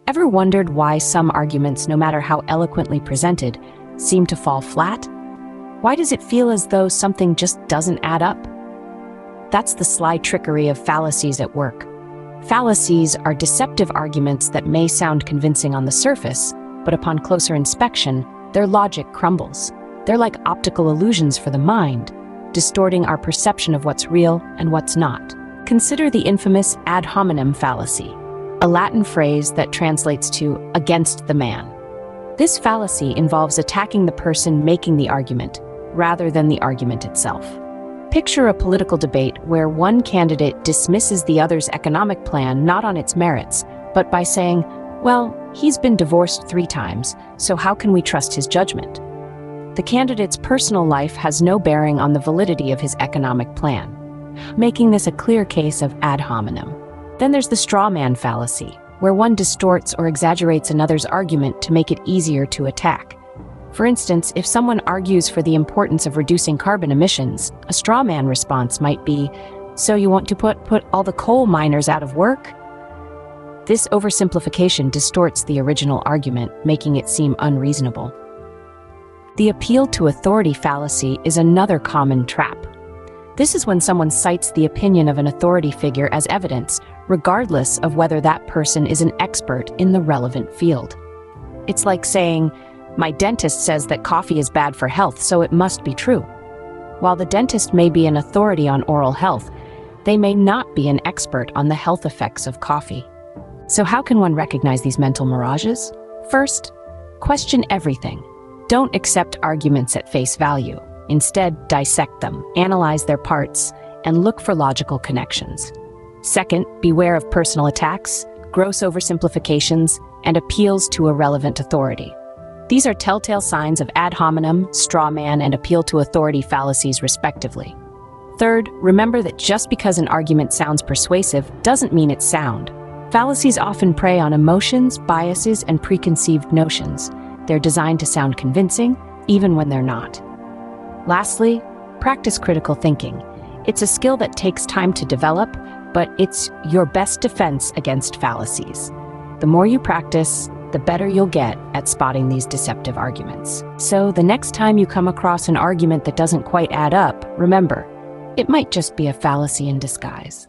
Ever wondered why some arguments, no matter how eloquently presented, seem to fall flat? Why does it feel as though something just doesn't add up? That's the sly trickery of fallacies at work. Fallacies are deceptive arguments that may sound convincing on the surface, but upon closer inspection, their logic crumbles. They're like optical illusions for the mind, distorting our perception of what's real and what's not. Consider the infamous Ad Hominem Fallacy, a Latin phrase that translates to "against the man." This fallacy involves attacking the person making the argument, rather than the argument itself. Picture a political debate where one candidate dismisses the other's economic plan not on its merits, but by saying, "Well, he's been divorced 3 times, so how can we trust his judgment?" The candidate's personal life has no bearing on the validity of his economic plan, making this a clear case of ad hominem. Then there's the straw man fallacy, where one distorts or exaggerates another's argument to make it easier to attack. For instance, if someone argues for the importance of reducing carbon emissions, a straw man response might be, "So you want to put all the coal miners out of work?" This oversimplification distorts the original argument, making it seem unreasonable. The appeal to authority fallacy is another common trap. This is when someone cites the opinion of an authority figure as evidence, regardless of whether that person is an expert in the relevant field. It's like saying, "My dentist says that coffee is bad for health, so it must be true." While the dentist may be an authority on oral health, they may not be an expert on the health effects of coffee. So how can one recognize these mental mirages? First, question everything. Don't accept arguments at face value. Instead, dissect them, analyze their parts, and look for logical connections. Second, beware of personal attacks, gross oversimplifications, and appeals to irrelevant authority. These are telltale signs of ad hominem, straw man, and appeal to authority fallacies, respectively. Third, remember that just because an argument sounds persuasive doesn't mean it's sound. Fallacies often prey on emotions, biases, and preconceived notions. They're designed to sound convincing, even when they're not. Lastly, practice critical thinking. It's a skill that takes time to develop, but it's your best defense against fallacies. The more you practice, the better you'll get at spotting these deceptive arguments. So the next time you come across an argument that doesn't quite add up, remember, it might just be a fallacy in disguise.